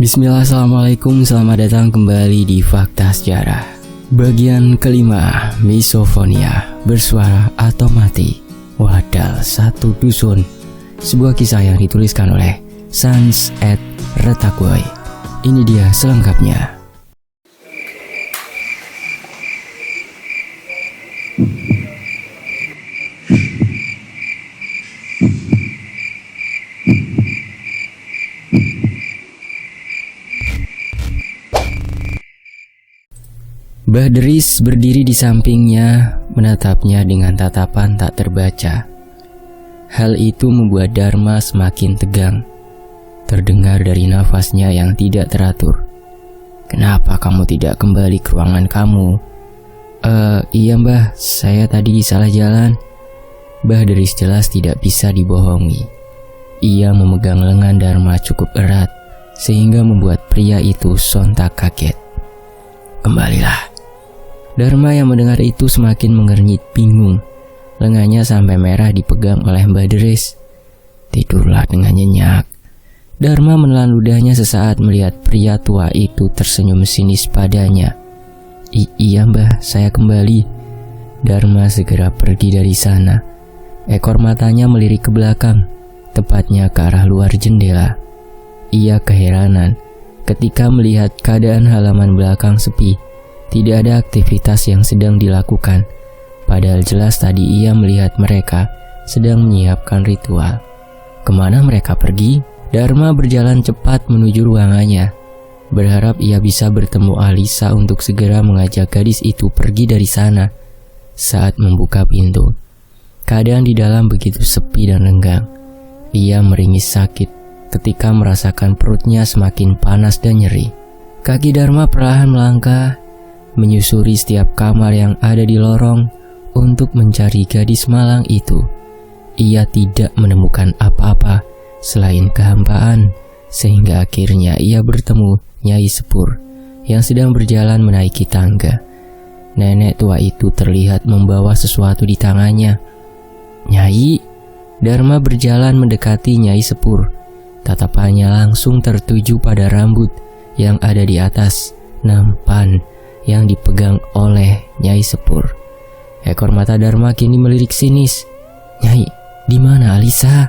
Bismillah, assalamualaikum, selamat datang kembali di Fakta Sejarah. Bagian kelima, misofonia, bersuara atau mati, wadal satu dusun. Sebuah kisah yang dituliskan oleh Sans et Retagoy. Ini dia selengkapnya. Mbah Deris berdiri di sampingnya, menatapnya dengan tatapan tak terbaca. Hal itu membuat Dharma semakin tegang. Terdengar dari nafasnya yang tidak teratur. "Kenapa kamu tidak kembali ke ruangan kamu?" Iya mbah, saya tadi salah jalan." Mbah Deris jelas tidak bisa dibohongi. Ia memegang lengan Dharma cukup erat, sehingga membuat pria itu sontak kaget. "Kembalilah." Dharma yang mendengar itu semakin mengernyit bingung. Lengannya sampai merah dipegang oleh Mbah Deris. Tidurlah dengan nyenyak. Dharma menelan ludahnya sesaat melihat pria tua itu tersenyum sinis padanya. Iya mbah, saya kembali." Dharma segera pergi dari sana. Ekor matanya melirik ke belakang, tepatnya ke arah luar jendela. Ia keheranan ketika melihat keadaan halaman belakang sepi. Tidak ada aktivitas yang sedang dilakukan, padahal jelas tadi ia melihat mereka sedang menyiapkan ritual. Kemana mereka pergi? Dharma berjalan cepat menuju ruangannya, berharap ia bisa bertemu Alisa untuk segera mengajak gadis itu pergi dari sana. Saat membuka pintu, keadaan di dalam begitu sepi dan renggang. Ia meringis sakit ketika merasakan perutnya semakin panas dan nyeri. Kaki Dharma perlahan melangkah, menyusuri setiap kamar yang ada di lorong untuk mencari gadis malang itu. Ia tidak menemukan apa-apa selain kehampaan, sehingga akhirnya ia bertemu Nyai Sepur yang sedang berjalan menaiki tangga. Nenek tua itu terlihat membawa sesuatu di tangannya. "Nyai." Dharma berjalan mendekati Nyai Sepur. Tatapannya langsung tertuju pada rambut yang ada di atas nampan yang dipegang oleh Nyai Sepur. Ekor mata Dharma kini melirik sinis. "Nyai, di mana Alisa?"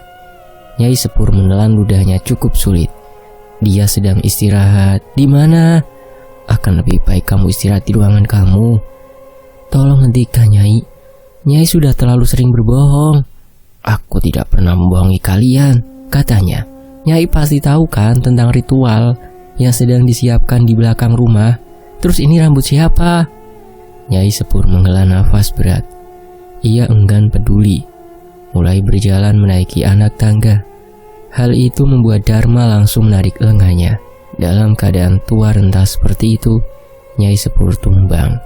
Nyai Sepur menelan ludahnya cukup sulit. "Dia sedang istirahat." "Di mana?" "Akan lebih baik kamu istirahat di ruangan kamu." "Tolong hentikan Nyai. Nyai sudah terlalu sering berbohong." "Aku tidak pernah membohongi kalian," katanya. "Nyai pasti tahu kan tentang ritual yang sedang disiapkan di belakang rumah. Terus ini rambut siapa?" Nyai Sepur menghela nafas berat. Ia enggan peduli, mulai berjalan menaiki anak tangga. Hal itu membuat Dharma langsung menarik lengannya. Dalam keadaan tua renta seperti itu, Nyai Sepur tumbang.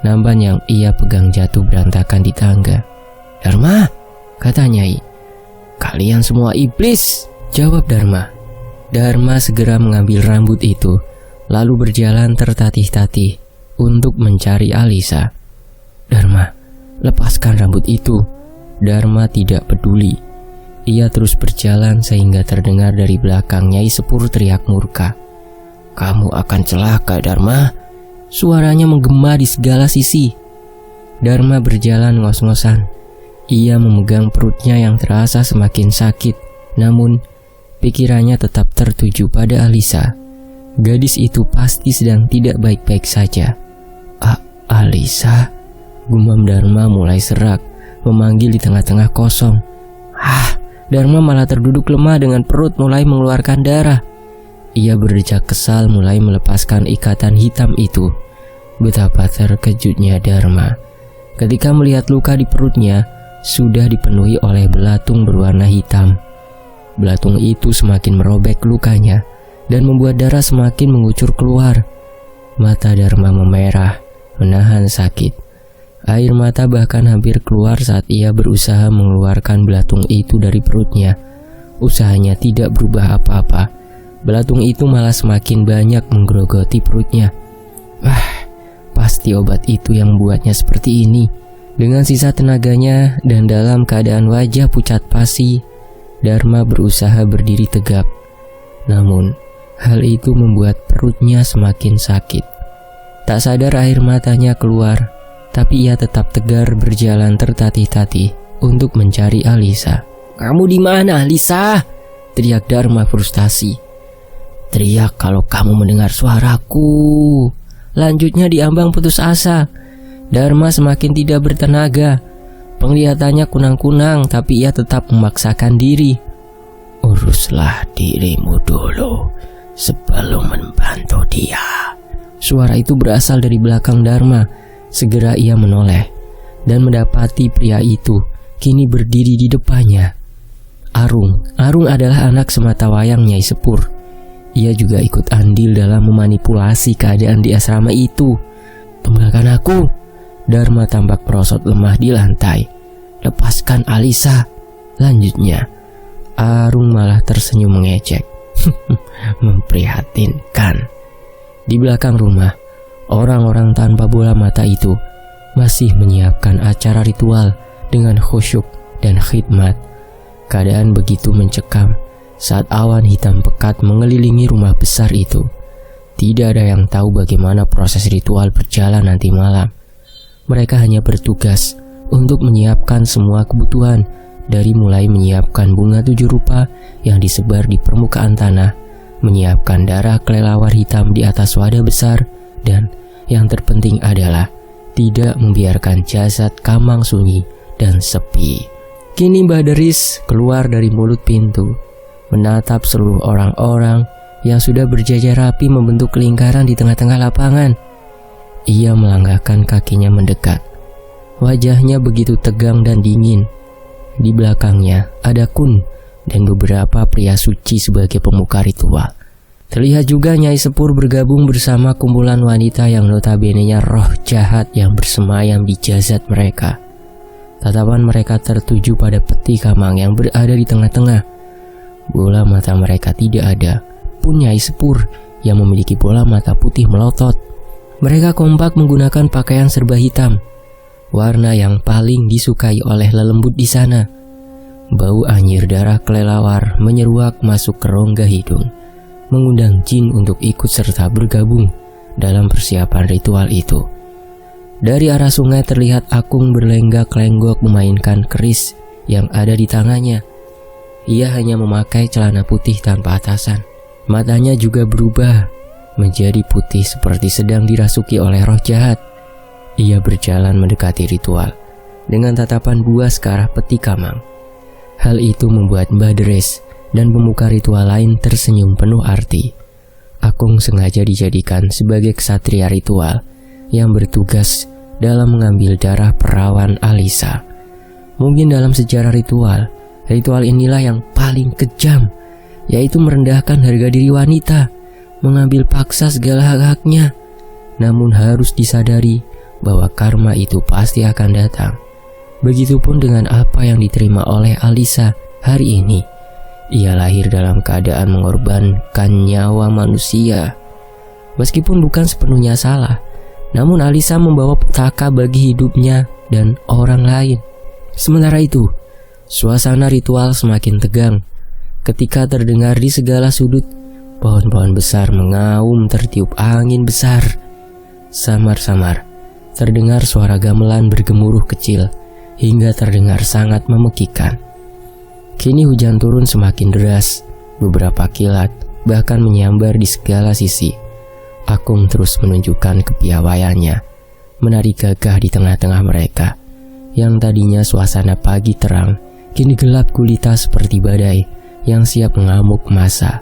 Nampan yang ia pegang jatuh berantakan di tangga. "Dharma," kata Nyai. "Kalian semua iblis," jawab Dharma. Dharma segera mengambil rambut itu, lalu berjalan tertatih-tatih untuk mencari Alisa. "Dharma, lepaskan rambut itu." Dharma tidak peduli. Ia terus berjalan sehingga terdengar dari belakang Nyai Sepur teriak murka. "Kamu akan celaka, Dharma." Suaranya menggema di segala sisi. Dharma berjalan ngos-ngosan. Ia memegang perutnya yang terasa semakin sakit, namun pikirannya tetap tertuju pada Alisa. Gadis itu pasti sedang tidak baik-baik saja. Alisa," gumam Dharma mulai serak, memanggil di tengah-tengah kosong. Dharma malah terduduk lemah dengan perut mulai mengeluarkan darah. Ia berdecak kesal mulai melepaskan ikatan hitam itu. Betapa terkejutnya Dharma ketika melihat luka di perutnya sudah dipenuhi oleh belatung berwarna hitam. Belatung itu semakin merobek lukanya dan membuat darah semakin mengucur keluar. Mata Dharma memerah, menahan sakit. Air mata bahkan hampir keluar saat ia berusaha mengeluarkan belatung itu dari perutnya. Usahanya tidak berubah apa-apa. Belatung itu malah semakin banyak menggerogoti perutnya. Pasti obat itu yang membuatnya seperti ini. Dengan sisa tenaganya dan dalam keadaan wajah pucat pasi, Dharma berusaha berdiri tegap. Namun, Hal itu membuat perutnya semakin sakit. Tak sadar air matanya keluar, tapi ia tetap tegar berjalan tertatih-tatih untuk mencari Alisa. "Kamu di mana, Alisa?" teriak Dharma frustasi. "Teriak kalau kamu mendengar suaraku," lanjutnya diambang putus asa. Dharma semakin tidak bertenaga. Penglihatannya kunang-kunang, tapi ia tetap memaksakan diri. "Uruslah dirimu dulu sebelum membantu dia." Suara itu berasal dari belakang Dharma. Segera ia menoleh dan mendapati pria itu kini berdiri di depannya. Arung adalah anak sematawayang Nyai Sepur. Ia juga ikut andil dalam memanipulasi keadaan di asrama itu. "Tinggalkan aku," Dharma tampak merosot lemah di lantai. "Lepaskan Alisa," lanjutnya. Arung malah tersenyum mengejek. Memprihatinkan. Di belakang rumah, orang-orang tanpa bola mata itu masih menyiapkan acara ritual dengan khusyuk dan khidmat. Keadaan begitu mencekam saat awan hitam pekat mengelilingi rumah besar itu. Tidak ada yang tahu bagaimana proses ritual berjalan nanti malam. Mereka hanya bertugas untuk menyiapkan semua kebutuhan, dari mulai menyiapkan bunga 7 rupa yang disebar di permukaan tanah, menyiapkan darah kelelawar hitam di atas wadah besar, dan yang terpenting adalah tidak membiarkan jasad Kamang sunyi dan sepi. Kini Mbah Deris keluar dari mulut pintu, menatap seluruh orang-orang yang sudah berjajar rapi membentuk lingkaran di tengah-tengah lapangan. Ia melangkahkan kakinya mendekat. Wajahnya begitu tegang dan dingin. Di belakangnya ada Kun dan beberapa pria suci sebagai pemuka ritual. Terlihat juga Nyai Sepur bergabung bersama kumpulan wanita yang notabene-nya roh jahat yang bersemayam di jasad mereka. Tatapan mereka tertuju pada peti Kamang yang berada di tengah-tengah. Bola mata mereka tidak ada, pun Nyai Sepur yang memiliki bola mata putih melotot. Mereka kompak menggunakan pakaian serba hitam, warna yang paling disukai oleh lelembut di sana. Bau anyir darah kelelawar menyeruak masuk ke rongga hidung, mengundang jin untuk ikut serta bergabung dalam persiapan ritual itu. Dari arah sungai terlihat Akung berlenggak-lenggok memainkan keris yang ada di tangannya. Ia hanya memakai celana putih tanpa atasan. Matanya juga berubah menjadi putih seperti sedang dirasuki oleh roh jahat. Ia berjalan mendekati ritual dengan tatapan buas ke arah peti Kamang. Hal itu membuat Mbah Deris dan pemuka ritual lain tersenyum penuh arti. Akung sengaja dijadikan sebagai ksatria ritual yang bertugas dalam mengambil darah perawan Alisa. Mungkin dalam sejarah ritual inilah yang paling kejam, yaitu merendahkan harga diri wanita, mengambil paksa segala hak-haknya. Namun harus disadari bahwa karma itu pasti akan datang. Begitupun dengan apa yang diterima oleh Alisa hari ini. Ia lahir dalam keadaan mengorbankan nyawa manusia. Meskipun bukan sepenuhnya salah, namun Alisa membawa petaka bagi hidupnya dan orang lain. Sementara itu, suasana ritual semakin tegang ketika terdengar di segala sudut pohon-pohon besar mengaum tertiup angin besar. Samar-samar terdengar suara gamelan bergemuruh kecil hingga terdengar sangat memekikan. Kini hujan turun semakin deras, beberapa kilat bahkan menyambar di segala sisi. Akung terus menunjukkan kepiawaiannya, menari gagah di tengah-tengah mereka. Yang tadinya suasana pagi terang, kini gelap gulita seperti badai yang siap mengamuk massa.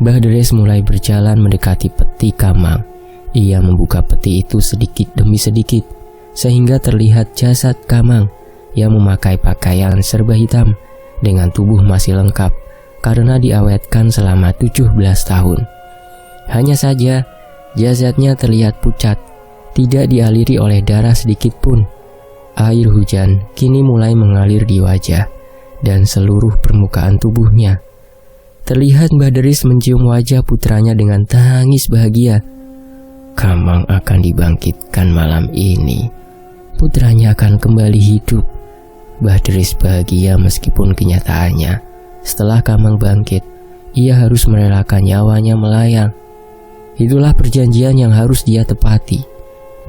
Mbah Deris mulai berjalan mendekati peti Kamang. Ia membuka peti itu sedikit demi sedikit, sehingga terlihat jasad Kamang yang memakai pakaian serba hitam dengan tubuh masih lengkap karena diawetkan selama 17 tahun. Hanya saja jasadnya terlihat pucat, tidak dialiri oleh darah sedikit pun. Air hujan kini mulai mengalir di wajah dan seluruh permukaan tubuhnya. Terlihat Mbah Deris mencium wajah putranya dengan tangis bahagia. Kamang akan dibangkitkan malam ini. Putranya akan kembali hidup. Mbah Deris bahagia meskipun kenyataannya setelah Kamang bangkit, ia harus merelakan nyawanya melayang. Itulah perjanjian yang harus dia tepati.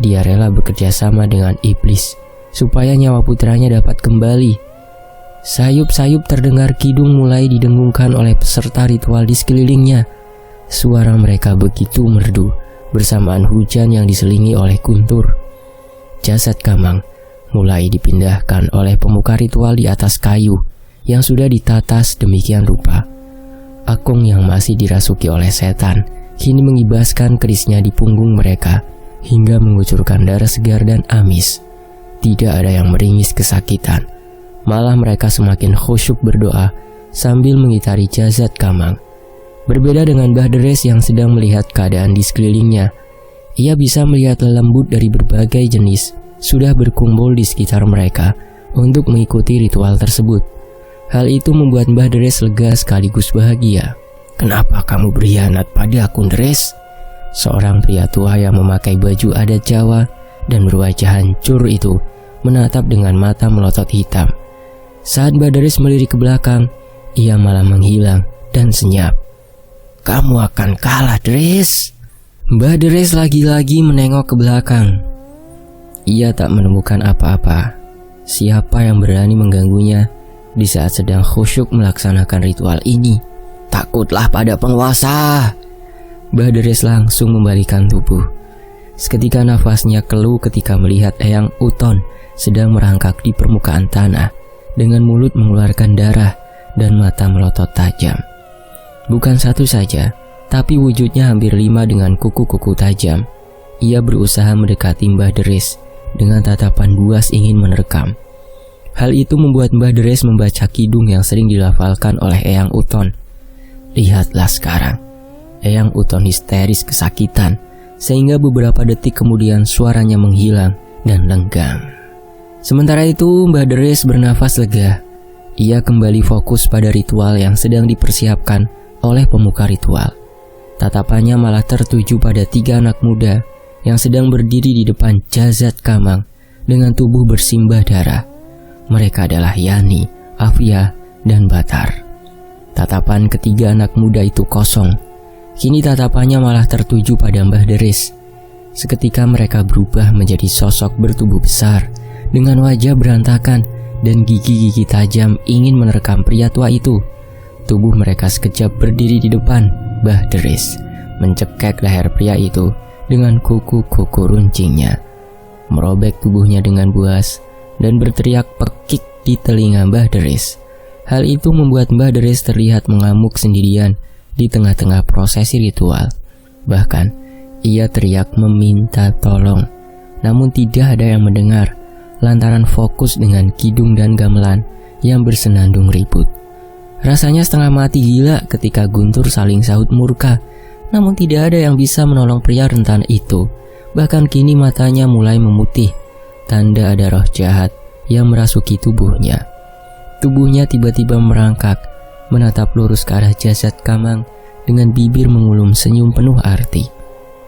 Dia rela bekerja sama dengan iblis supaya nyawa putranya dapat kembali. Sayup-sayup terdengar kidung mulai didengungkan oleh peserta ritual di sekelilingnya. Suara mereka begitu merdu bersamaan hujan yang diselingi oleh guntur. Jasad Kamang mulai dipindahkan oleh pemuka ritual di atas kayu yang sudah ditata sedemikian rupa. Akung yang masih dirasuki oleh setan kini mengibaskan kerisnya di punggung mereka hingga mengucurkan darah segar dan amis. Tidak ada yang meringis kesakitan. Malah mereka semakin khusyuk berdoa sambil mengitari jasad Kamang. Berbeda dengan Mbah Deres yang sedang melihat keadaan di sekelilingnya, ia bisa melihat lelembut dari berbagai jenis sudah berkumpul di sekitar mereka untuk mengikuti ritual tersebut. Hal itu membuat Mbah Deres lega sekaligus bahagia. "Kenapa kamu berkhianat pada aku, Deres?" Seorang pria tua yang memakai baju adat Jawa dan berwajah hancur itu menatap dengan mata melotot hitam. Saat Mbah Deres melirik ke belakang, ia malah menghilang dan senyap. "Kamu akan kalah, Deres." Mbah Deres lagi-lagi menengok ke belakang. Ia tak menemukan apa-apa. Siapa yang berani mengganggunya di saat sedang khusyuk melaksanakan ritual ini? "Takutlah pada penguasa." Mbah Deres langsung membalikan tubuh. Seketika nafasnya keluh ketika melihat Eyang Uton sedang merangkak di permukaan tanah dengan mulut mengeluarkan darah dan mata melotot tajam. Bukan satu saja, tapi wujudnya hampir 5 dengan kuku-kuku tajam. Ia berusaha mendekati Mbah Deres dengan tatapan buas ingin menerkam. Hal itu membuat Mbah Deres membaca kidung yang sering dilafalkan oleh Eyang Uton. Lihatlah sekarang, Eyang Uton histeris kesakitan, sehingga beberapa detik kemudian suaranya menghilang dan lenggang. Sementara itu Mbah Deres bernafas lega. Ia kembali fokus pada ritual yang sedang dipersiapkan oleh pemuka ritual. Tatapannya malah tertuju pada 3 anak muda yang sedang berdiri di depan jasad Kamang dengan tubuh bersimbah darah. Mereka adalah Yani, Afia, dan Batar. Tatapan ketiga anak muda itu kosong. Kini tatapannya malah tertuju pada Mbah Deres. Seketika mereka berubah menjadi sosok bertubuh besar dengan wajah berantakan dan gigi-gigi tajam ingin menerkam pria tua itu. Tubuh mereka sekejap berdiri di depan Mbah Deres, mencekek leher pria itu dengan kuku-kuku runcingnya, merobek tubuhnya dengan buas dan berteriak pekik di telinga Mbah Deres. Hal itu membuat Mbah Deres terlihat mengamuk sendirian di tengah-tengah prosesi ritual. Bahkan ia teriak meminta tolong, namun tidak ada yang mendengar lantaran fokus dengan kidung dan gamelan yang bersenandung ribut. Rasanya setengah mati gila ketika Guntur saling sahut murka, namun tidak ada yang bisa menolong pria rentan itu. Bahkan kini matanya mulai memutih, tanda ada roh jahat yang merasuki tubuhnya. Tubuhnya tiba-tiba merangkak, menatap lurus ke arah jasad Kamang dengan bibir mengulum senyum penuh arti.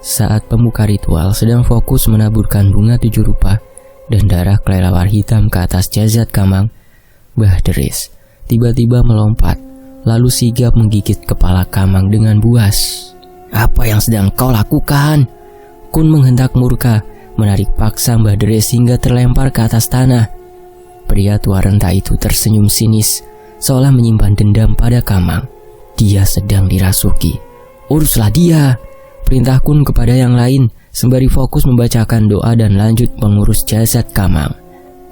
Saat pemuka ritual sedang fokus menaburkan bunga 7 rupa dan darah kelelawar hitam ke atas jasad Kamang, Mbah Deres tiba-tiba melompat, lalu sigap menggigit kepala Kamang dengan buas. "Apa yang sedang kau lakukan?" Kun menghentak murka, menarik paksa Mbah Deres hingga terlempar ke atas tanah. Pria tua renta itu tersenyum sinis, seolah menyimpan dendam pada Kamang. Dia sedang dirasuki. "Uruslah dia," perintah Kun kepada yang lain, sembari fokus membacakan doa dan lanjut mengurus jasad Kamang.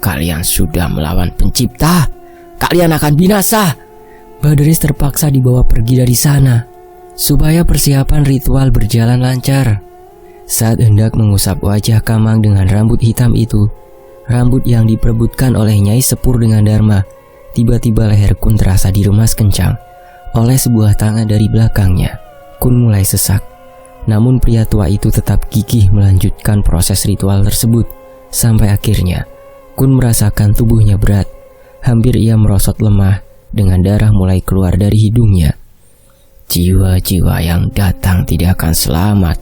"Kalian sudah melawan pencipta, kalian akan binasa." Mbah Deres terpaksa dibawa pergi dari sana supaya persiapan ritual berjalan lancar. Saat hendak mengusap wajah Kamang dengan rambut hitam itu, rambut yang diperebutkan oleh Nyai Sepur dengan Dharma, tiba-tiba leher Kun terasa diremas kencang oleh sebuah tangan dari belakangnya. Kun mulai sesak, namun pria tua itu tetap gigih melanjutkan proses ritual tersebut. Sampai akhirnya Kun merasakan tubuhnya berat. Hampir ia merosot lemah dengan darah mulai keluar dari hidungnya. Jiwa-jiwa yang datang tidak akan selamat.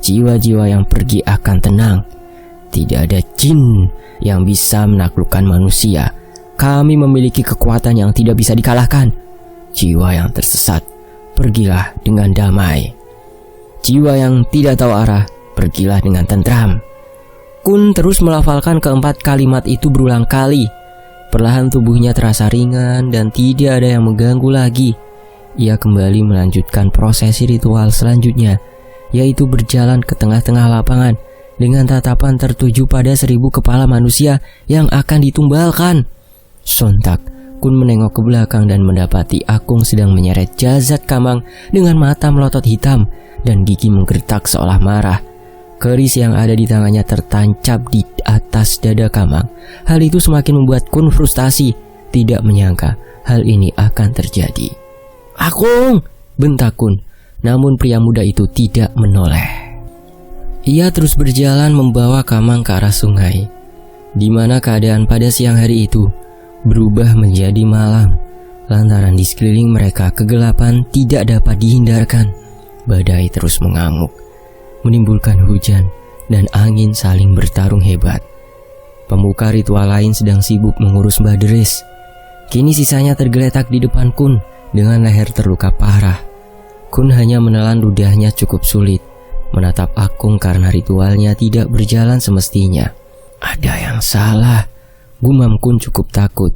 Jiwa-jiwa yang pergi akan tenang. Tidak ada jin yang bisa menaklukkan manusia. Kami memiliki kekuatan yang tidak bisa dikalahkan. Jiwa yang tersesat pergilah dengan damai. Jiwa yang tidak tahu arah, pergilah dengan tentram. Kun terus melafalkan keempat kalimat itu berulang kali. Perlahan tubuhnya terasa ringan dan tidak ada yang mengganggu lagi. Ia kembali melanjutkan prosesi ritual selanjutnya, yaitu berjalan ke tengah-tengah lapangan dengan tatapan tertuju pada 1000 kepala manusia yang akan ditumbalkan. Sontak, Kun menengok ke belakang dan mendapati Akung sedang menyeret jasad Kamang dengan mata melotot hitam dan gigi menggertak seolah marah. Keris yang ada di tangannya tertancap di atas dada Kamang. Hal itu semakin membuat Kun frustasi, tidak menyangka hal ini akan terjadi. "Akung!" bentak Kun, namun pria muda itu tidak menoleh. Ia terus berjalan membawa Kamang ke arah sungai, di mana keadaan pada siang hari itu berubah menjadi malam, lantaran di sekeliling mereka kegelapan tidak dapat dihindarkan. Badai terus mengamuk, menimbulkan hujan dan angin saling bertarung hebat. Pemuka ritual lain sedang sibuk mengurus Badris. Kini sisanya tergeletak di depan Kun dengan leher terluka parah. Kun hanya menelan ludahnya cukup sulit, menatap Akung karena ritualnya tidak berjalan semestinya. "Ada yang salah," gumam Kun cukup takut.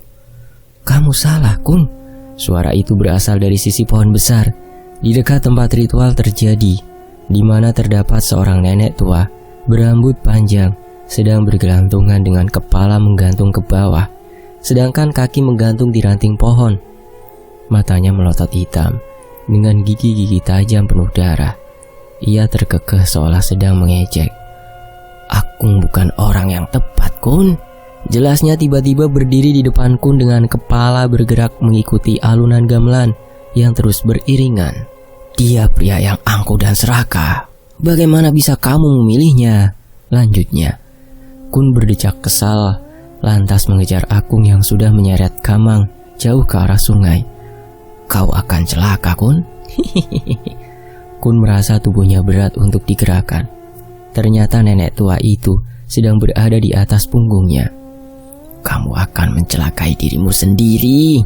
"Kamu salah, Kun." Suara itu berasal dari sisi pohon besar di dekat tempat ritual terjadi, di mana terdapat seorang nenek tua berambut panjang sedang bergelantungan dengan kepala menggantung ke bawah, sedangkan kaki menggantung di ranting pohon. Matanya melotot hitam dengan gigi-gigi tajam penuh darah. Ia terkekeh seolah sedang mengejek. "Akung bukan orang yang tepat, Kun." Jelasnya tiba-tiba berdiri di depan Kun dengan kepala bergerak mengikuti alunan gamelan yang terus beriringan. "Dia pria yang angkuh dan serakah. Bagaimana bisa kamu memilihnya?" lanjutnya. Kun berdecak kesal, lantas mengejar Akung yang sudah menyeret Kamang jauh ke arah sungai. "Kau akan celaka, Kun." Kun merasa tubuhnya berat untuk digerakkan. Ternyata nenek tua itu sedang berada di atas punggungnya. "Kamu akan mencelakai dirimu sendiri."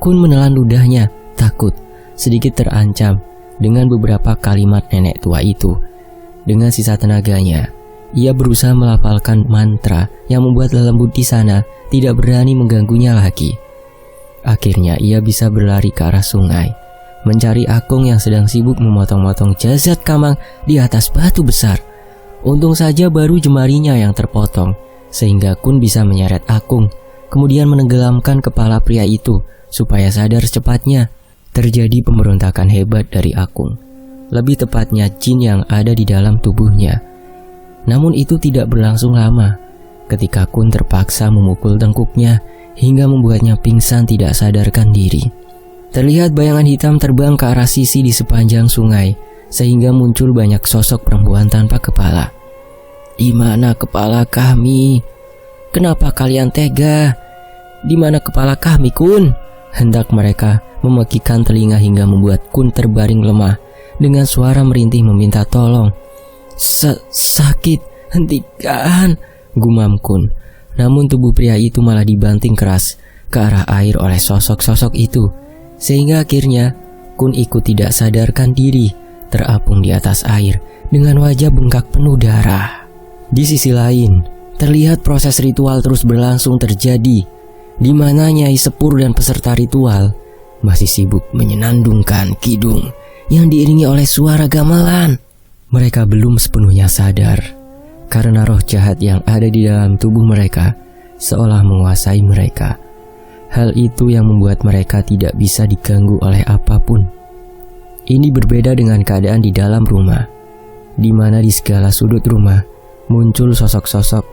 Kun menelan ludahnya, takut, sedikit terancam dengan beberapa kalimat nenek tua itu. Dengan sisa tenaganya, ia berusaha melafalkan mantra yang membuat lelembut di sana tidak berani mengganggunya lagi. Akhirnya ia bisa berlari ke arah sungai, mencari Akung yang sedang sibuk memotong-motong jasad Kamang di atas batu besar. Untung saja baru jemarinya yang terpotong, sehingga Kun bisa menyeret Akung, kemudian menenggelamkan kepala pria itu supaya sadar secepatnya. Terjadi pemberontakan hebat dari Akung, lebih tepatnya jin yang ada di dalam tubuhnya. Namun itu tidak berlangsung lama, ketika Kun terpaksa memukul tengkuknya hingga membuatnya pingsan tidak sadarkan diri. Terlihat bayangan hitam terbang ke arah sisi di sepanjang sungai, sehingga muncul banyak sosok perempuan tanpa kepala. "Di mana kepala kami? Kenapa kalian tega? Di mana kepala kami, Kun?" hendak mereka memekikan telinga hingga membuat Kun terbaring lemah dengan suara merintih meminta tolong. Sakit, hentikan," gumam Kun. Namun tubuh pria itu malah dibanting keras ke arah air oleh sosok-sosok itu, sehingga akhirnya Kun ikut tidak sadarkan diri, terapung di atas air dengan wajah bengkak penuh darah. Di sisi lain, terlihat proses ritual terus berlangsung terjadi, di mana Nyai Sepur dan peserta ritual masih sibuk menyenandungkan kidung yang diiringi oleh suara gamelan. Mereka belum sepenuhnya sadar karena roh jahat yang ada di dalam tubuh mereka seolah menguasai mereka. Hal itu yang membuat mereka tidak bisa diganggu oleh apapun. Ini berbeda dengan keadaan di dalam rumah, di mana di segala sudut rumah muncul sosok-sosok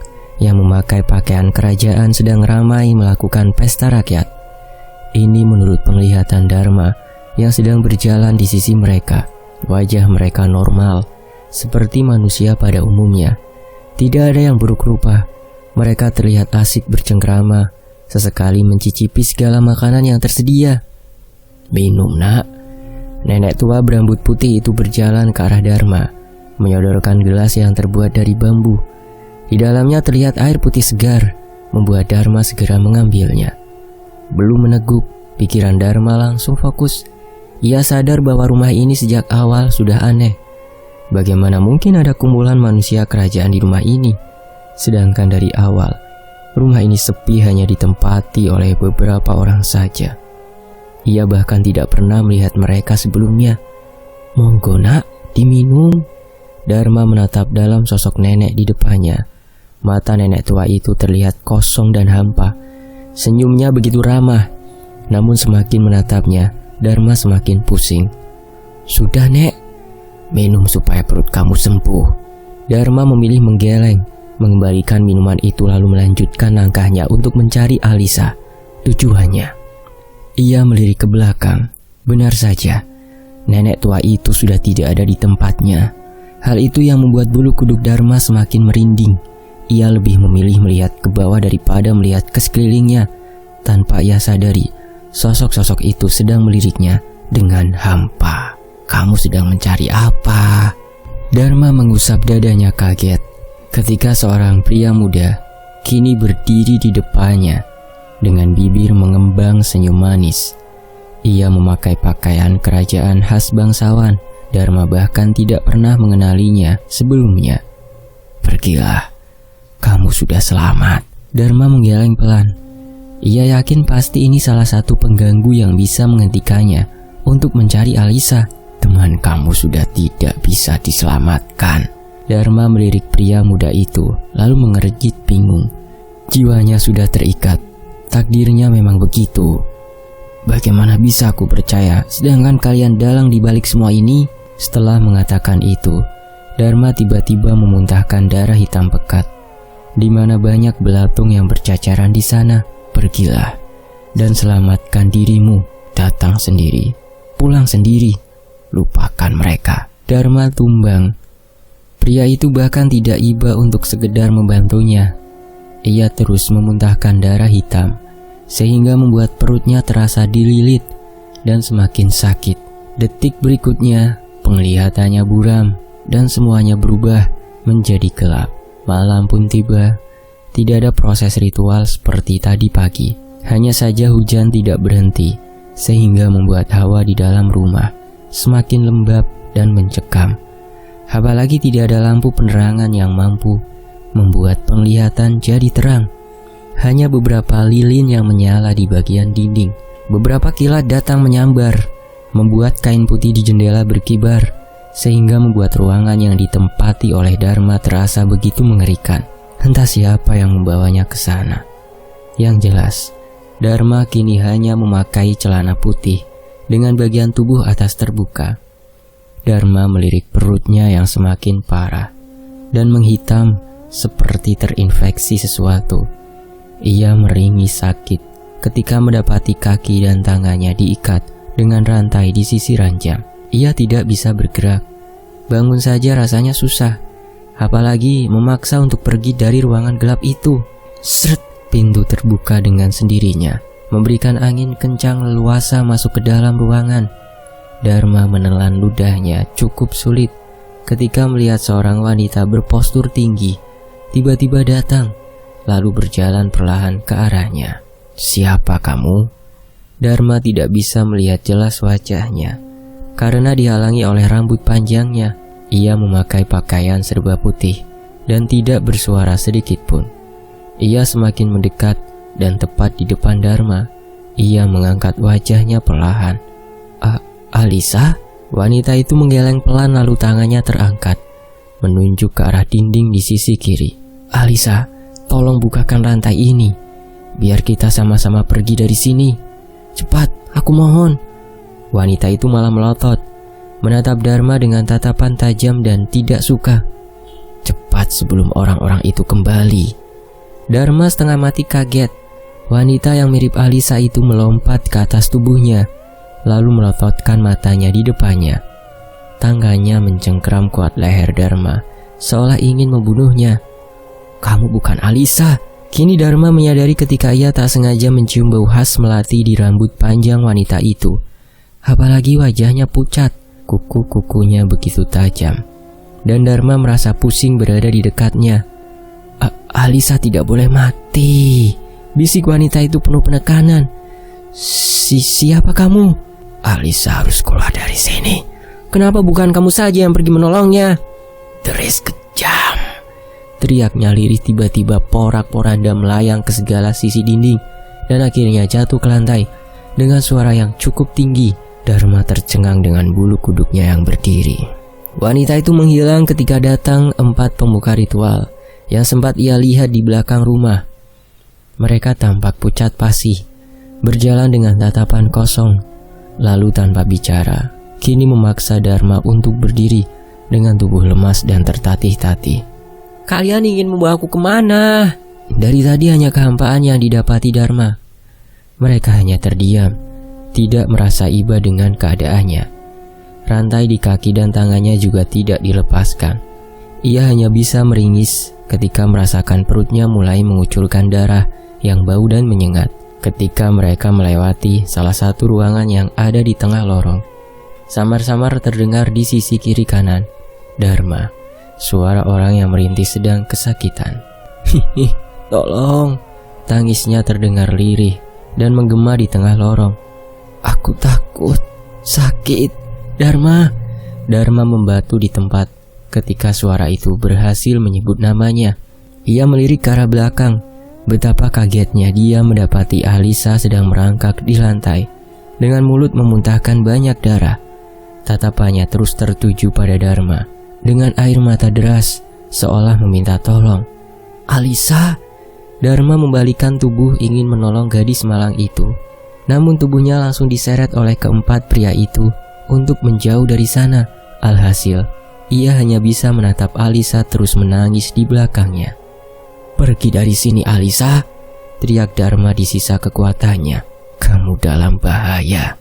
yang memakai pakaian kerajaan sedang ramai melakukan pesta rakyat. Ini menurut penglihatan Dharma yang sedang berjalan di sisi mereka. Wajah mereka normal, seperti manusia pada umumnya. Tidak ada yang buruk rupa. Mereka terlihat asik bercengkrama, sesekali mencicipi segala makanan yang tersedia. "Minum, nak." Nenek tua berambut putih itu berjalan ke arah Dharma, menyodorkan gelas yang terbuat dari bambu. Di dalamnya terlihat air putih segar, membuat Dharma segera mengambilnya. Belum meneguk, pikiran Dharma langsung fokus. Ia sadar bahwa rumah ini sejak awal sudah aneh. Bagaimana mungkin ada kumpulan manusia kerajaan di rumah ini? Sedangkan dari awal, rumah ini sepi hanya ditempati oleh beberapa orang saja. Ia bahkan tidak pernah melihat mereka sebelumnya. "Monggo nak, diminum." Dharma menatap dalam sosok nenek di depannya. Mata nenek tua itu terlihat kosong dan hampa. Senyumnya begitu ramah. Namun semakin menatapnya, Dharma semakin pusing. "Sudah nek, minum supaya perut kamu sembuh." Dharma memilih menggeleng, mengembalikan minuman itu lalu melanjutkan langkahnya untuk mencari Alisa. Tujuannya, ia melirik ke belakang. Benar saja, nenek tua itu sudah tidak ada di tempatnya. Hal itu yang membuat bulu kuduk Dharma semakin merinding. Ia lebih memilih melihat ke bawah daripada melihat ke sekelilingnya. Tanpa ia sadari, sosok-sosok itu sedang meliriknya dengan hampa. "Kamu sedang mencari apa?" Dharma mengusap dadanya kaget ketika seorang pria muda kini berdiri di depannya dengan bibir mengembang senyum manis. Ia memakai pakaian kerajaan khas bangsawan. Dharma bahkan tidak pernah mengenalinya sebelumnya. "Pergilah, kamu sudah selamat." Dharma menggeleng pelan. Ia yakin pasti ini salah satu pengganggu yang bisa menghentikannya untuk mencari Alisa. "Teman kamu sudah tidak bisa diselamatkan." Dharma melirik pria muda itu, lalu mengerjit bingung. Jiwanya sudah terikat. Takdirnya memang begitu. "Bagaimana bisa aku percaya, sedangkan kalian dalang di balik semua ini?" Setelah mengatakan itu, Dharma tiba-tiba memuntahkan darah hitam pekat, di mana banyak belatung yang bercacaran di sana. "Pergilah dan selamatkan dirimu. Datang sendiri, pulang sendiri. Lupakan mereka." Dharma tumbang. Pria itu bahkan tidak iba untuk sekedar membantunya. Ia terus memuntahkan darah hitam, sehingga membuat perutnya terasa dililit dan semakin sakit. Detik berikutnya, penglihatannya buram dan semuanya berubah menjadi gelap. Malam pun tiba. Tidak ada proses ritual seperti tadi pagi. Hanya saja hujan tidak berhenti, sehingga membuat hawa di dalam rumah semakin lembab dan mencekam. Apalagi tidak ada lampu penerangan yang mampu membuat penglihatan jadi terang. Hanya beberapa lilin yang menyala di bagian dinding. Beberapa kilat datang menyambar, membuat kain putih di jendela berkibar, sehingga membuat ruangan yang ditempati oleh Dharma terasa begitu mengerikan. Entah siapa yang membawanya ke sana. Yang jelas, Dharma kini hanya memakai celana putih dengan bagian tubuh atas terbuka. Dharma melirik perutnya yang semakin parah dan menghitam seperti terinfeksi sesuatu. Ia meringis sakit ketika mendapati kaki dan tangannya diikat dengan rantai di sisi ranjang. Ia tidak bisa bergerak. Bangun saja rasanya susah, apalagi memaksa untuk pergi dari ruangan gelap itu. Sret, pintu terbuka dengan sendirinya, memberikan angin kencang leluasa masuk ke dalam ruangan. Dharma menelan ludahnya cukup sulit ketika melihat seorang wanita berpostur tinggi tiba-tiba datang, lalu berjalan perlahan ke arahnya. "Siapa kamu?" Dharma tidak bisa melihat jelas wajahnya karena dihalangi oleh rambut panjangnya. Ia memakai pakaian serba putih dan tidak bersuara sedikit pun. Ia semakin mendekat dan tepat di depan Dharma. Ia mengangkat wajahnya perlahan. "Alisa?" Wanita itu menggeleng pelan lalu tangannya terangkat, menunjuk ke arah dinding di sisi kiri. "Alisa, tolong bukakan rantai ini, biar kita sama-sama pergi dari sini. Cepat, aku mohon." Wanita itu malah melotot, menatap Dharma dengan tatapan tajam dan tidak suka. "Cepat sebelum orang-orang itu kembali." Dharma setengah mati kaget. Wanita yang mirip Alisa itu melompat ke atas tubuhnya, lalu melototkan matanya di depannya. Tangannya mencengkeram kuat leher Dharma, seolah ingin membunuhnya. "Kamu bukan Alisa." Kini Dharma menyadari ketika ia tak sengaja mencium bau khas melati di rambut panjang wanita itu. Apalagi wajahnya pucat, kuku-kukunya begitu tajam. Dan Dharma merasa pusing berada di dekatnya. "Alisa tidak boleh mati," bisik wanita itu penuh penekanan. Siapa kamu?" Alisa harus keluar dari sini. Kenapa bukan kamu saja yang pergi menolongnya? Dris kejam, teriaknya lirih. Tiba-tiba porak-poranda melayang ke segala sisi dinding dan akhirnya jatuh ke lantai. Dengan suara yang cukup tinggi, Dharma tercengang dengan bulu kuduknya yang berdiri. Wanita itu menghilang ketika datang 4 pemuka ritual yang sempat ia lihat di belakang rumah. Mereka tampak pucat pasih, berjalan dengan tatapan kosong, lalu tanpa bicara, kini memaksa Dharma untuk berdiri dengan tubuh lemas dan tertatih-tatih. Kalian ingin membawaku kemana? Dari tadi hanya kehampaan yang didapati Dharma. Mereka hanya terdiam, tidak merasa iba dengan keadaannya. Rantai di kaki dan tangannya juga tidak dilepaskan. Ia hanya bisa meringis ketika merasakan perutnya mulai mengucurkan darah yang bau dan menyengat. Ketika mereka melewati salah satu ruangan yang ada di tengah lorong, samar-samar terdengar di sisi kiri kanan Dharma, suara orang yang merintih sedang kesakitan. Hihi, tolong! Tangisnya terdengar lirih dan menggema di tengah lorong. Aku takut, sakit, Dharma. Dharma membatu di tempat ketika suara itu berhasil menyebut namanya. Ia melirik ke arah belakang. Betapa kagetnya dia mendapati Alisa sedang merangkak di lantai dengan mulut memuntahkan banyak darah. Tatapannya terus tertuju pada Dharma dengan air mata deras, seolah meminta tolong. Alisa! Dharma membalikkan tubuh ingin menolong gadis malang itu. Namun tubuhnya langsung diseret oleh keempat pria itu untuk menjauh dari sana. Alhasil, ia hanya bisa menatap Alisa terus menangis di belakangnya. Pergi dari sini, Alisa! Teriak Dharma di sisa kekuatannya. Kamu dalam bahaya.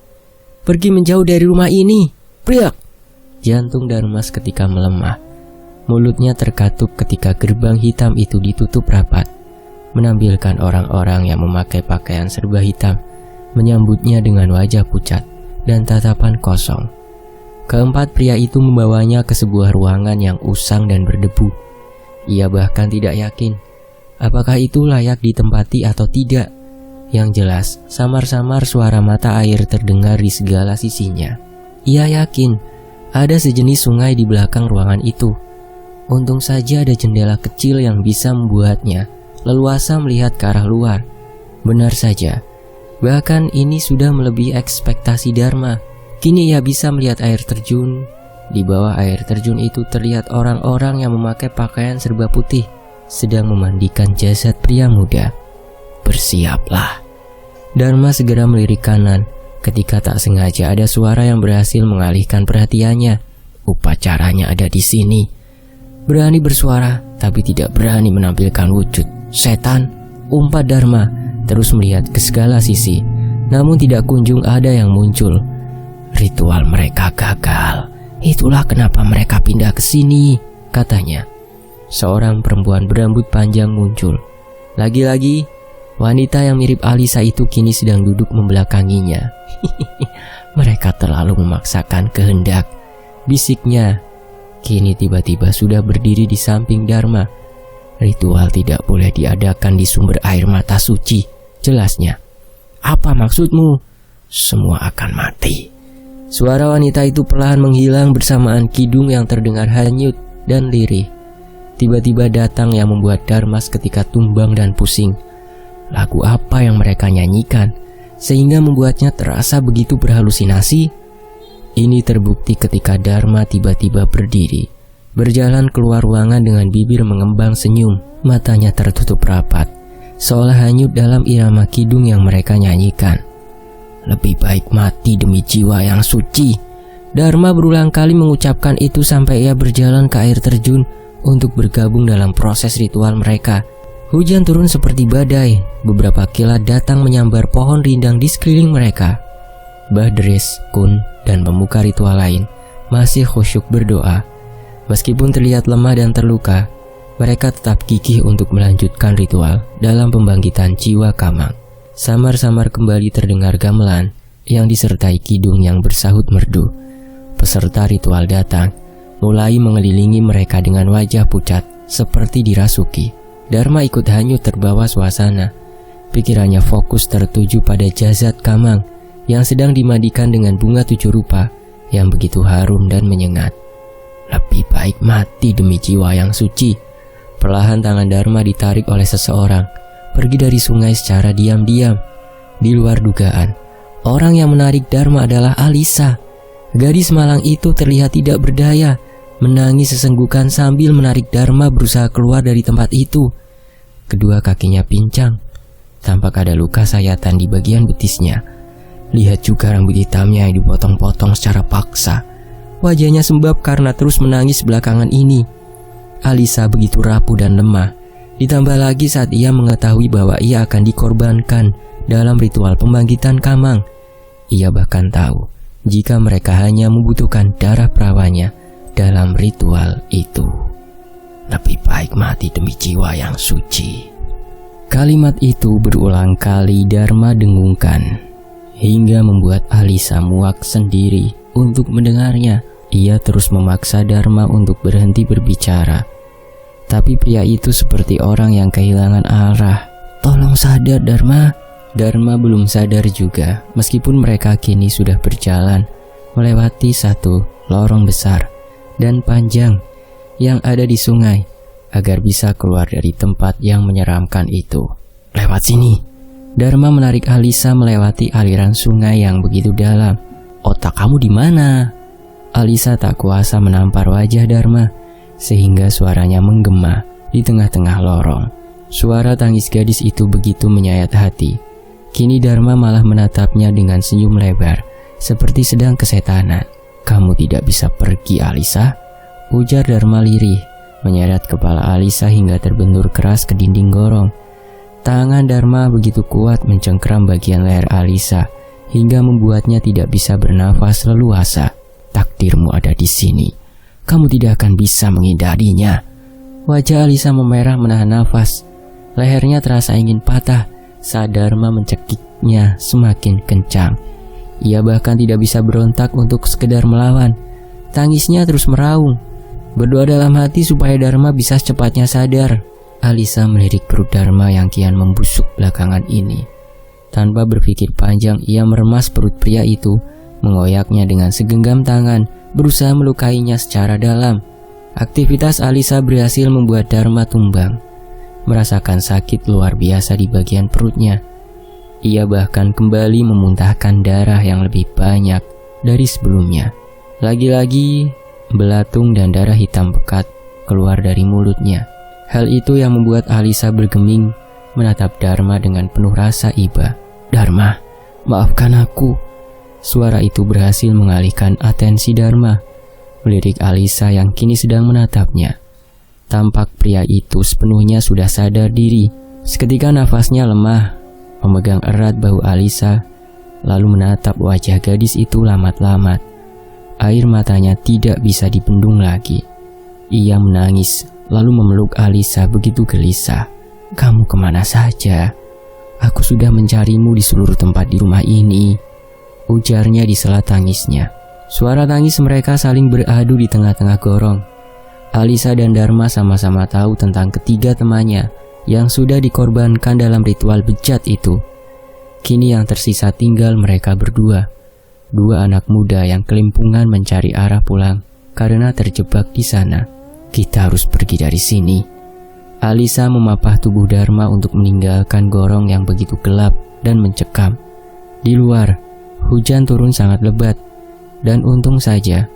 Pergi menjauh dari rumah ini! Priak! Jantung Dharma seketika melemah. Mulutnya terkatup ketika gerbang hitam itu ditutup rapat, menampilkan orang-orang yang memakai pakaian serba hitam menyambutnya dengan wajah pucat dan tatapan kosong. Keempat pria itu membawanya ke sebuah ruangan yang usang dan berdebu. Ia bahkan tidak yakin apakah itu layak ditempati atau tidak. Yang jelas, samar-samar suara mata air terdengar di segala sisinya. Ia yakin ada sejenis sungai di belakang ruangan itu. Untung saja ada jendela kecil yang bisa membuatnya leluasa melihat ke arah luar. Benar saja, bahkan ini sudah melebihi ekspektasi Dharma. Kini ia bisa melihat air terjun. Di bawah air terjun itu terlihat orang-orang yang memakai pakaian serba putih sedang memandikan jasad pria muda. Bersiaplah. Dharma segera melirik kanan ketika tak sengaja ada suara yang berhasil mengalihkan perhatiannya. Upacaranya ada di sini. Berani bersuara tapi tidak berani menampilkan wujud. Setan, umpat Dharma, terus melihat ke segala sisi, namun tidak kunjung ada yang muncul. Ritual mereka gagal. Itulah kenapa mereka pindah ke sini, katanya. Seorang perempuan berambut panjang muncul. Lagi-lagi, wanita yang mirip Alisa itu kini sedang duduk membelakanginya. Mereka terlalu memaksakan kehendak, bisiknya. Kini tiba-tiba sudah berdiri di samping Dharma. Ritual tidak boleh diadakan di sumber air mata suci, jelasnya. Apa maksudmu? Semua akan mati. Suara wanita itu perlahan menghilang bersamaan kidung yang terdengar hanyut dan lirih. Tiba-tiba datang yang membuat Dharma seketika tumbang dan pusing. Lagu apa yang mereka nyanyikan sehingga membuatnya terasa begitu berhalusinasi? Ini terbukti ketika Dharma tiba-tiba berdiri, berjalan keluar ruangan dengan bibir mengembang senyum, matanya tertutup rapat, seolah hanyut dalam irama kidung yang mereka nyanyikan. Lebih baik mati demi jiwa yang suci. Dharma berulang kali mengucapkan itu sampai ia berjalan ke air terjun untuk bergabung dalam proses ritual mereka. Hujan turun seperti badai. Beberapa kilat datang menyambar pohon rindang di sekeliling mereka. Dris, Kun, dan pemuka ritual lain masih khusyuk berdoa. Meskipun terlihat lemah dan terluka, mereka tetap gigih untuk melanjutkan ritual dalam pembangkitan jiwa Kamang. Samar-samar kembali terdengar gamelan yang disertai kidung yang bersahut merdu. Peserta ritual datang, mulai mengelilingi mereka dengan wajah pucat seperti dirasuki. Dharma ikut hanyut terbawa suasana. Pikirannya fokus tertuju pada jasad Kamang yang sedang dimandikan dengan bunga 7 rupa yang begitu harum dan menyengat. Lebih baik mati demi jiwa yang suci. Perlahan tangan Dharma ditarik oleh seseorang, pergi dari sungai secara diam-diam. Di luar dugaan, orang yang menarik Dharma adalah Alisa. Gadis malang itu terlihat tidak berdaya, menangis sesenggukan sambil menarik Dharma berusaha keluar dari tempat itu. Kedua kakinya pincang, tampak ada luka sayatan di bagian betisnya. Lihat juga rambut hitamnya yang dipotong-potong secara paksa. Wajahnya sembab karena terus menangis belakangan ini. Alisa begitu rapuh dan lemah. Ditambah lagi saat ia mengetahui bahwa ia akan dikorbankan dalam ritual pembangkitan Kamang. Ia bahkan tahu jika mereka hanya membutuhkan darah perawannya dalam ritual itu. Lebih baik mati demi jiwa yang suci. Kalimat itu berulang kali Dharma dengungkan, hingga membuat Alisa muak sendiri untuk mendengarnya. Ia terus memaksa Dharma untuk berhenti berbicara. Tapi pria itu seperti orang yang kehilangan arah. Tolong sadar Dharma. Dharma belum sadar juga, meskipun mereka kini sudah berjalan melewati satu lorong besar dan panjang yang ada di sungai agar bisa keluar dari tempat yang menyeramkan itu. Lewat sini. Dharma menarik Alisa melewati aliran sungai yang begitu dalam. Otak kamu di mana? Alisa tak kuasa menampar wajah Dharma, sehingga suaranya menggema di tengah-tengah lorong. Suara tangis gadis itu begitu menyayat hati. Kini Dharma malah menatapnya dengan senyum lebar, seperti sedang kesetanan. Kamu tidak bisa pergi, Alisa, ujar Dharma lirih, menyeret kepala Alisa hingga terbentur keras ke dinding gorong. Tangan Dharma begitu kuat mencengkeram bagian leher Alisa, hingga membuatnya tidak bisa bernafas leluasa. Takdirmu ada di sini. Kamu tidak akan bisa menghindarinya. Wajah Alisa memerah menahan nafas. Lehernya terasa ingin patah saat Dharma mencekiknya semakin kencang. Ia bahkan tidak bisa berontak untuk sekedar melawan. Tangisnya terus meraung. Berdoa dalam hati supaya Dharma bisa secepatnya sadar. Alisa melirik perut Dharma yang kian membusuk belakangan ini. Tanpa berpikir panjang, ia meremas perut pria itu, mengoyaknya dengan segenggam tangan, berusaha melukainya secara dalam. Aktivitas Alisa berhasil membuat Dharma tumbang, merasakan sakit luar biasa di bagian perutnya. Ia bahkan kembali memuntahkan darah yang lebih banyak dari sebelumnya. Lagi-lagi, belatung dan darah hitam pekat keluar dari mulutnya. Hal itu yang membuat Alisa bergeming, menatap Dharma dengan penuh rasa iba. Dharma, maafkan aku. Suara itu berhasil mengalihkan atensi Dharma, melirik Alisa yang kini sedang menatapnya. Tampak pria itu sepenuhnya sudah sadar diri. Seketika nafasnya lemah, memegang erat bahu Alisa, lalu menatap wajah gadis itu lamat-lamat. Air matanya tidak bisa dibendung lagi. Ia menangis, lalu memeluk Alisa begitu gelisah. Kamu kemana saja? Aku sudah mencarimu di seluruh tempat di rumah ini, ujarnya di sela tangisnya. Suara tangis mereka saling beradu di tengah-tengah gorong. Alisa dan Dharma sama-sama tahu tentang ketiga temannya yang sudah dikorbankan dalam ritual bejat itu. Kini yang tersisa tinggal mereka berdua. Dua anak muda yang kelimpungan mencari arah pulang karena terjebak di sana. Kita harus pergi dari sini. Alisa memapah tubuh Dharma untuk meninggalkan gorong yang begitu gelap dan mencekam. Di luar, hujan turun sangat lebat, dan untung saja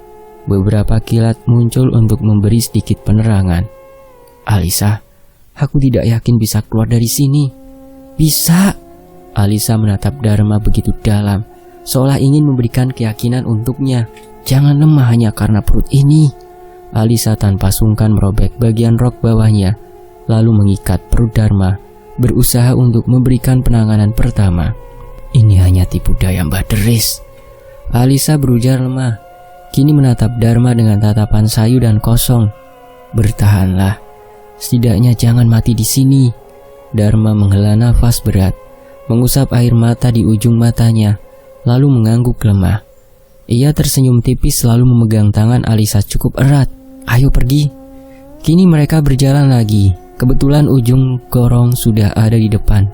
beberapa kilat muncul untuk memberi sedikit penerangan. Alisa, aku tidak yakin bisa keluar dari sini. Bisa. Alisa menatap Dharma begitu dalam, seolah ingin memberikan keyakinan untuknya. Jangan lemah hanya karena perut ini. Alisa tanpa sungkan merobek bagian rok bawahnya, lalu mengikat perut Dharma, berusaha untuk memberikan penanganan pertama. Ini hanya tipu daya Mbah Deris. Alisa berujar lemah, kini menatap Dharma dengan tatapan sayu dan kosong. Bertahanlah, setidaknya jangan mati di sini. Dharma menghela nafas berat, mengusap air mata di ujung matanya, lalu mengangguk lemah. Ia tersenyum tipis lalu memegang tangan Alisa cukup erat. Ayo pergi. Kini mereka berjalan lagi. Kebetulan ujung gorong sudah ada di depan.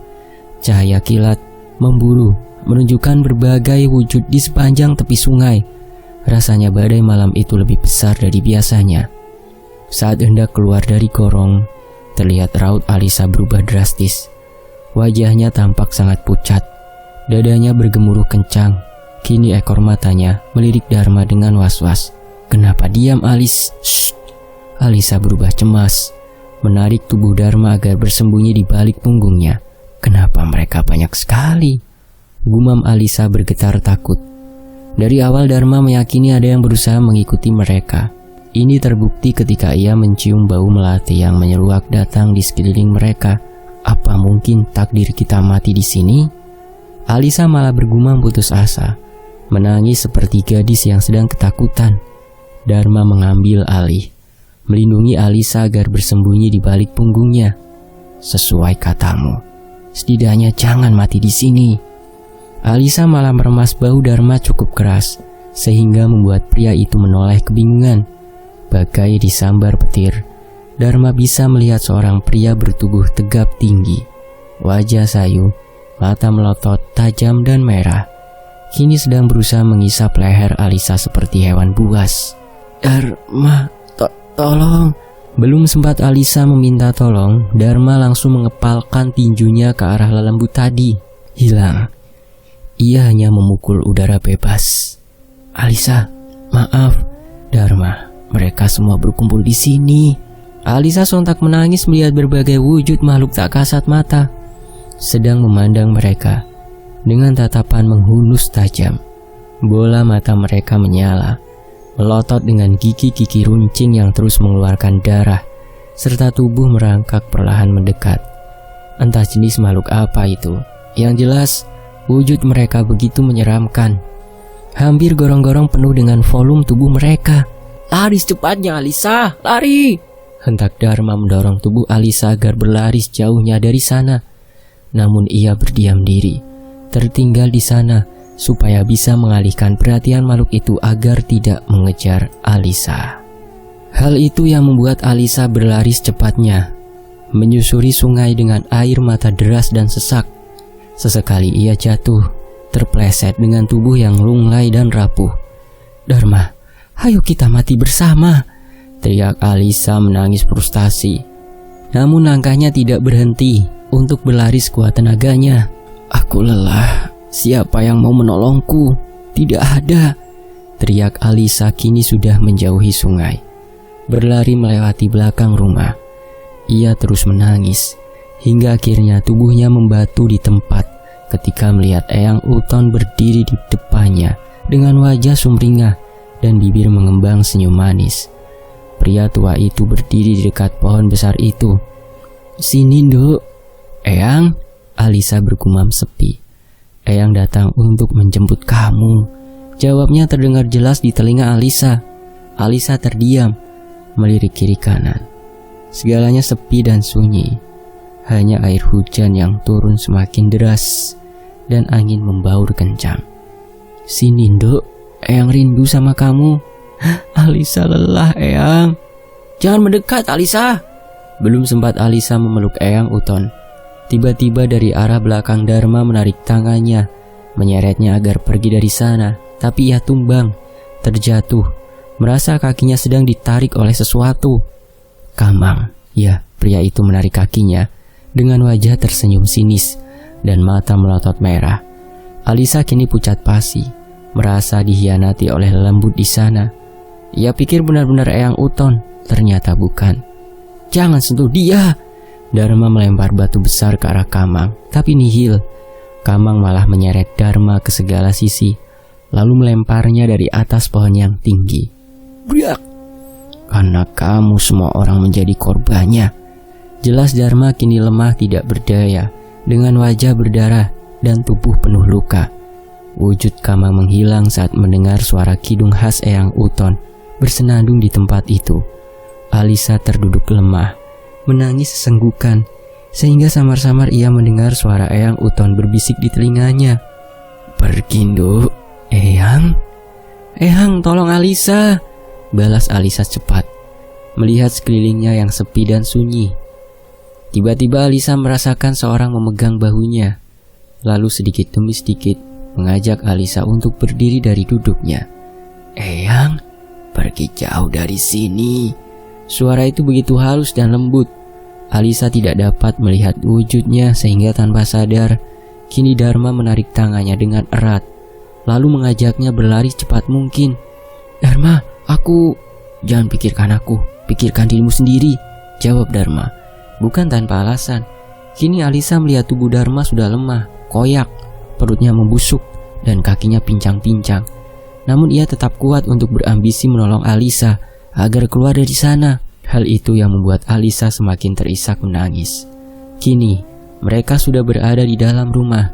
Cahaya kilat memburu menunjukkan berbagai wujud di sepanjang tepi sungai. Rasanya badai malam itu lebih besar dari biasanya. Saat hendak keluar dari gorong, terlihat raut Alisa berubah drastis. Wajahnya tampak sangat pucat, dadanya bergemuruh kencang. Kini ekor matanya melirik Dharma dengan was-was. "Kenapa diam, Alis?" "Shh." Alisa berubah cemas, menarik tubuh Dharma agar bersembunyi di balik punggungnya. "Kenapa mereka banyak sekali?" Gumam Alisa bergetar takut. Dari awal Dharma meyakini ada yang berusaha mengikuti mereka. Ini terbukti ketika ia mencium bau melati yang menyeruak datang di sekeliling mereka. "Apa mungkin takdir kita mati di sini?" Alisa malah bergumam putus asa, menangis seperti gadis yang sedang ketakutan. Dharma mengambil alih, melindungi Alisa agar bersembunyi di balik punggungnya. "Sesuai katamu, setidaknya jangan mati di sini." Alisa malah meremas bahu Dharma cukup keras, sehingga membuat pria itu menoleh kebingungan. Bagai disambar petir, Dharma bisa melihat seorang pria bertubuh tegap tinggi, wajah sayu, mata melotot tajam dan merah. Kini sedang berusaha mengisap leher Alisa seperti hewan buas. "Dharma, tolong." Belum sempat Alisa meminta tolong, Dharma langsung mengepalkan tinjunya ke arah lelembut tadi. Hilang. Ia hanya memukul udara bebas. "Alisa, maaf." "Dharma, mereka semua berkumpul di sini." Alisa sontak menangis melihat berbagai wujud makhluk tak kasat mata sedang memandang mereka dengan tatapan menghunus tajam. Bola mata mereka menyala, melotot dengan gigi-gigi runcing yang terus mengeluarkan darah, serta tubuh merangkak perlahan mendekat. Entah jenis makhluk apa itu. Yang jelas, wujud mereka begitu menyeramkan. Hampir gorong-gorong penuh dengan volume tubuh mereka. "Lari secepatnya, Alisa, lari!" Hentak Dharma mendorong tubuh Alisa agar berlari sejauhnya dari sana. Namun ia berdiam diri, tertinggal di sana, supaya bisa mengalihkan perhatian makhluk itu agar tidak mengejar Alisa. Hal itu yang membuat Alisa berlari secepatnya, menyusuri sungai dengan air mata deras dan sesak. Sesekali ia jatuh, terpleset dengan tubuh yang lunglai dan rapuh. "Dharma, ayo kita mati bersama!" teriak Alisa menangis frustasi. Namun langkahnya tidak berhenti untuk berlari sekuat tenaganya. "Aku lelah, siapa yang mau menolongku?" "Tidak ada," teriak Alisa kini sudah menjauhi sungai, berlari melewati belakang rumah. Ia terus menangis, hingga akhirnya tubuhnya membatu di tempat ketika melihat Eyang Uton berdiri di depannya dengan wajah sumringah dan bibir mengembang senyum manis. Pria tua itu berdiri di dekat pohon besar itu. "Sini, Nduk." "Eyang," Alisa bergumam sepi. "Eyang datang untuk menjemput kamu," jawabnya terdengar jelas di telinga Alisa. Alisa terdiam, melirik kiri kanan. Segalanya sepi dan sunyi. Hanya air hujan yang turun semakin deras dan angin membaur kencang. "Sini, Nduk, Eyang rindu sama kamu." "Alisa lelah, Eyang." "Jangan mendekat, Alisa." Belum sempat Alisa memeluk Eyang Uton, tiba-tiba dari arah belakang Dharma menarik tangannya, menyeretnya agar pergi dari sana. Tapi ia tumbang, terjatuh, merasa kakinya sedang ditarik oleh sesuatu. "Kamang," ya, pria itu menarik kakinya dengan wajah tersenyum sinis dan mata melotot merah. Alisa kini pucat pasi, merasa dihianati oleh lembut di sana. Ia pikir benar-benar Eyang Uton, ternyata bukan. "Jangan sentuh dia!" Dharma melempar batu besar ke arah Kamang, tapi nihil. Kamang malah menyeret Dharma ke segala sisi, lalu melemparnya dari atas pohon yang tinggi. "Briak!" "Karena kamu semua orang menjadi korbannya." Jelas Dharma kini lemah tidak berdaya, dengan wajah berdarah dan tubuh penuh luka. Wujud Kamang menghilang saat mendengar suara kidung khas Eyang Uton bersenandung di tempat itu. Alisa terduduk lemah, menangis sesenggukan, sehingga samar-samar ia mendengar suara Eyang Uton berbisik di telinganya. "Pergi, Nduk." "Eyang? Eyang, tolong Alisa!" balas Alisa cepat, melihat sekelilingnya yang sepi dan sunyi. Tiba-tiba Alisa merasakan seorang memegang bahunya. Lalu sedikit demi sedikit, mengajak Alisa untuk berdiri dari duduknya. "Eyang, pergi jauh dari sini." Suara itu begitu halus dan lembut. Alisa tidak dapat melihat wujudnya sehingga tanpa sadar, kini Dharma menarik tangannya dengan erat, lalu mengajaknya berlari cepat mungkin. "Dharma, Jangan pikirkan aku, pikirkan dirimu sendiri," jawab Dharma. Bukan tanpa alasan. Kini Alisa melihat tubuh Dharma sudah lemah, koyak, perutnya membusuk, dan kakinya pincang-pincang. Namun ia tetap kuat untuk berambisi menolong Alisa agar keluar dari sana. Hal itu yang membuat Alisa semakin terisak menangis. Kini mereka sudah berada di dalam rumah.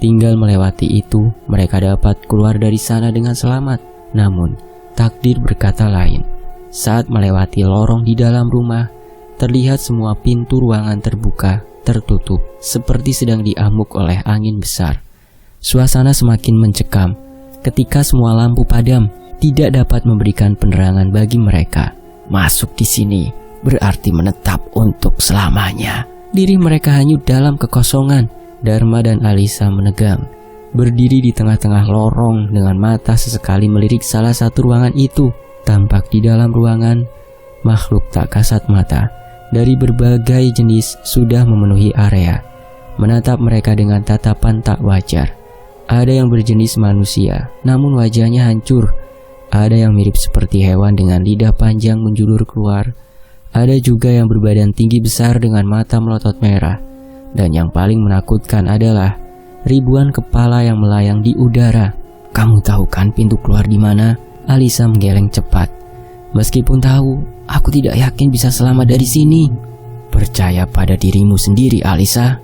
Tinggal melewati itu, mereka dapat keluar dari sana dengan selamat. Namun takdir berkata lain. Saat melewati lorong di dalam rumah, terlihat semua pintu ruangan terbuka, tertutup, seperti sedang diamuk oleh angin besar. Suasana semakin mencekam. Ketika semua lampu padam, tidak dapat memberikan penerangan bagi mereka. Masuk di sini berarti menetap untuk selamanya. Diri mereka hanyut dalam kekosongan. Dharma dan Alisa menegang, berdiri di tengah-tengah lorong dengan mata sesekali melirik salah satu ruangan itu. Tampak di dalam ruangan, makhluk tak kasat mata dari berbagai jenis sudah memenuhi area, menatap mereka dengan tatapan tak wajar. Ada yang berjenis manusia, namun wajahnya hancur. Ada yang mirip seperti hewan dengan lidah panjang menjulur keluar. Ada juga yang berbadan tinggi besar dengan mata melotot merah. Dan yang paling menakutkan adalah ribuan kepala yang melayang di udara. "Kamu tahu kan pintu keluar di mana?" Alisa menggeleng cepat. "Meskipun tahu, aku tidak yakin bisa selamat dari sini." "Percaya pada dirimu sendiri, Alisa."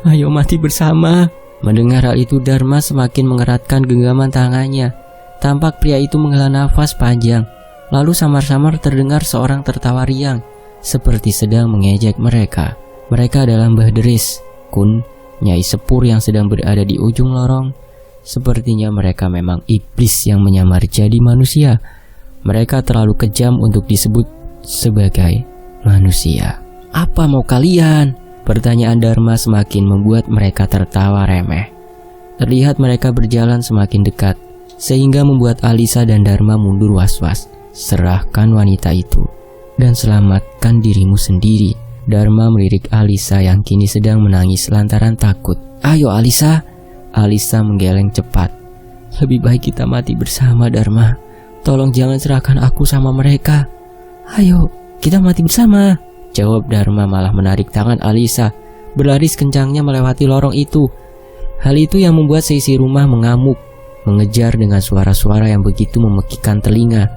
"Ayo mati bersama." Mendengar hal itu, Dharma semakin mengeratkan genggaman tangannya. Tampak pria itu menghela nafas panjang. Lalu samar-samar terdengar seorang tertawa riang, seperti sedang mengejek mereka. Mereka adalah Mbah Deris, Kun, Nyai Sepur yang sedang berada di ujung lorong. Sepertinya mereka memang iblis yang menyamar jadi manusia. Mereka terlalu kejam untuk disebut sebagai manusia. "Apa mau kalian?" Pertanyaan Dharma semakin membuat mereka tertawa remeh. Terlihat mereka berjalan semakin dekat, sehingga membuat Alisa dan Dharma mundur was-was. "Serahkan wanita itu dan selamatkan dirimu sendiri." Dharma melirik Alisa yang kini sedang menangis lantaran takut. "Ayo Alisa." Alisa menggeleng cepat. "Lebih baik kita mati bersama, Dharma. Tolong jangan serahkan aku sama mereka." "Ayo, kita mati bersama," jawab Dharma malah menarik tangan Alisa, berlari kencangnya melewati lorong itu. Hal itu yang membuat seisi rumah mengamuk, mengejar dengan suara-suara yang begitu memekikkan telinga.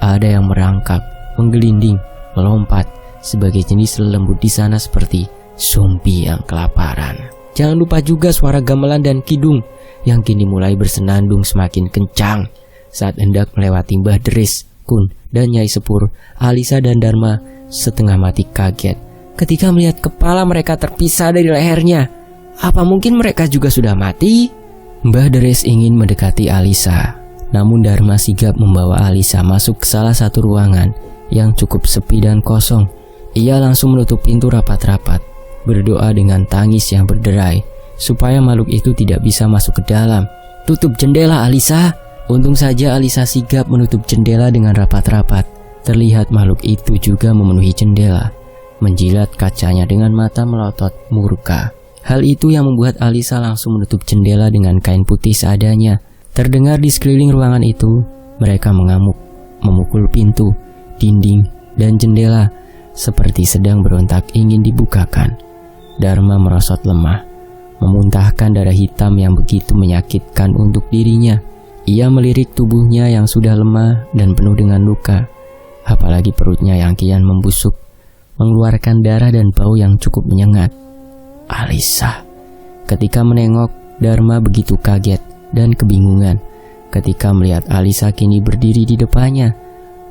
Ada yang merangkak, menggelinding, melompat, sebagai jenis lelembut di sana seperti zombie yang kelaparan. Jangan lupa juga suara gamelan dan kidung yang kini mulai bersenandung semakin kencang. Saat hendak melewati Mbah Deris, Kun, dan Nyai Sepur, Alisa dan Dharma setengah mati kaget ketika melihat kepala mereka terpisah dari lehernya. Apa mungkin mereka juga sudah mati? Mbah Deris ingin mendekati Alisa, namun Dharma sigap membawa Alisa masuk ke salah satu ruangan yang cukup sepi dan kosong. Ia langsung menutup pintu rapat-rapat, berdoa dengan tangis yang berderai supaya makhluk itu tidak bisa masuk ke dalam. "Tutup jendela, Alisa." Untung saja Alisa sigap menutup jendela dengan rapat-rapat. Terlihat makhluk itu juga memenuhi jendela, menjilat kacanya dengan mata melotot murka. Hal itu yang membuat Alisa langsung menutup jendela dengan kain putih seadanya. Terdengar di sekeliling ruangan itu, mereka mengamuk, memukul pintu, dinding, dan jendela seperti sedang berontak ingin dibukakan. Dharma merosot lemah, memuntahkan darah hitam yang begitu menyakitkan untuk dirinya. Ia melirik tubuhnya yang sudah lemah dan penuh dengan luka, apalagi perutnya yang kian membusuk, mengeluarkan darah dan bau yang cukup menyengat. "Alisa." Ketika menengok, Dharma begitu kaget dan kebingungan ketika melihat Alisa kini berdiri di depannya,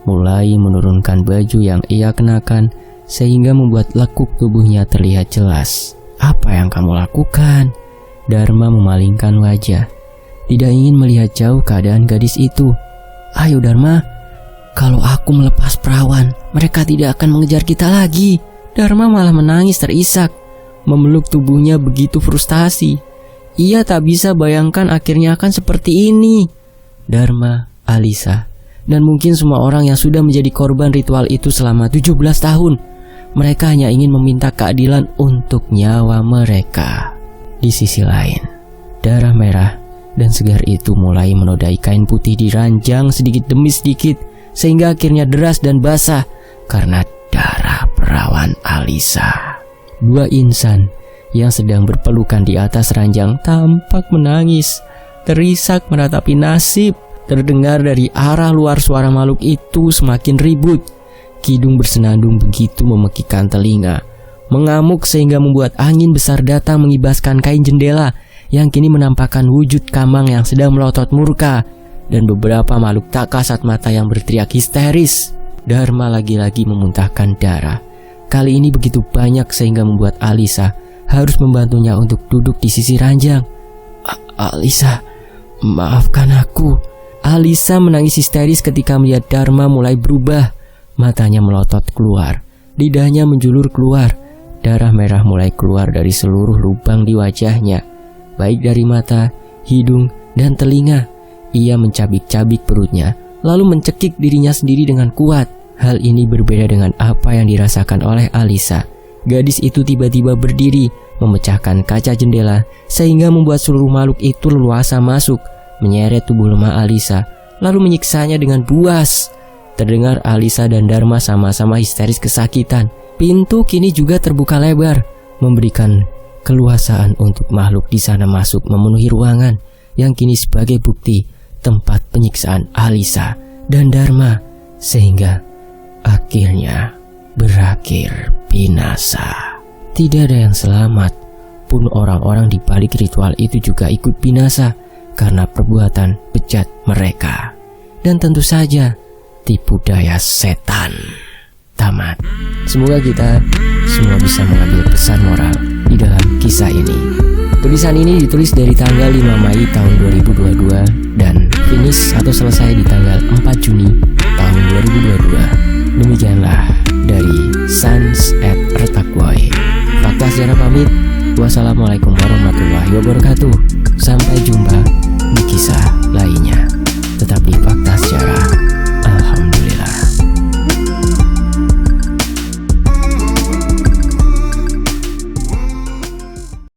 mulai menurunkan baju yang ia kenakan sehingga membuat lekuk tubuhnya terlihat jelas. "Apa yang kamu lakukan?" Dharma memalingkan wajah, tidak ingin melihat jauh keadaan gadis itu. "Ayo Dharma, kalau aku melepas perawan, mereka tidak akan mengejar kita lagi." Dharma malah menangis terisak, memeluk tubuhnya begitu frustasi. Ia tak bisa bayangkan akhirnya akan seperti ini. Dharma, Alisa, dan mungkin semua orang yang sudah menjadi korban ritual itu selama 17 tahun. Mereka hanya ingin meminta keadilan untuk nyawa mereka. Di sisi lain, darah merah dan segar itu mulai menodai kain putih di ranjang sedikit demi sedikit, sehingga akhirnya deras dan basah karena darah perawan Alisa. Dua insan yang sedang berpelukan di atas ranjang tampak menangis, terisak meratapi nasib. Terdengar dari arah luar suara makhluk itu semakin ribut. Kidung bersenandung begitu memekikkan telinga, mengamuk sehingga membuat angin besar datang mengibaskan kain jendela yang kini menampakkan wujud Kamang yang sedang melotot murka, dan beberapa makhluk tak kasat mata yang berteriak histeris. Dharma lagi-lagi memuntahkan darah. Kali ini begitu banyak sehingga membuat Alisa harus membantunya untuk duduk di sisi ranjang. Alisa, maafkan aku. Alisa menangis histeris ketika melihat Dharma mulai berubah. Matanya melotot keluar, lidahnya menjulur keluar. Darah merah mulai keluar dari seluruh lubang di wajahnya, baik dari mata, hidung, dan telinga. Ia mencabik-cabik perutnya, lalu mencekik dirinya sendiri dengan kuat. Hal ini berbeda dengan apa yang dirasakan oleh Alisa. Gadis itu tiba-tiba berdiri, memecahkan kaca jendela, sehingga membuat seluruh makhluk itu leluasa masuk, menyeret tubuh lemah Alisa, lalu menyiksanya dengan buas. Terdengar Alisa dan Dharma sama-sama histeris kesakitan. Pintu kini juga terbuka lebar, memberikan keluasaan untuk makhluk di sana masuk memenuhi ruangan yang kini sebagai bukti tempat penyiksaan Alisa dan Dharma, sehingga akhirnya berakhir binasa. Tidak ada yang selamat, pun orang-orang di balik ritual itu juga ikut binasa karena perbuatan bejat mereka. Dan tentu saja tipu daya setan. Tamat. Semoga kita semua bisa mengambil pesan moral di dalam kisah ini. Tulisan ini ditulis dari tanggal 5 Mei tahun 2022 dan finish atau selesai di tanggal 4 Juni tahun 2022. Demikianlah dari Sans@Retakboy. Fakta sejarah pamit. Wassalamualaikum warahmatullahi wabarakatuh. Sampai jumpa di kisah lainnya.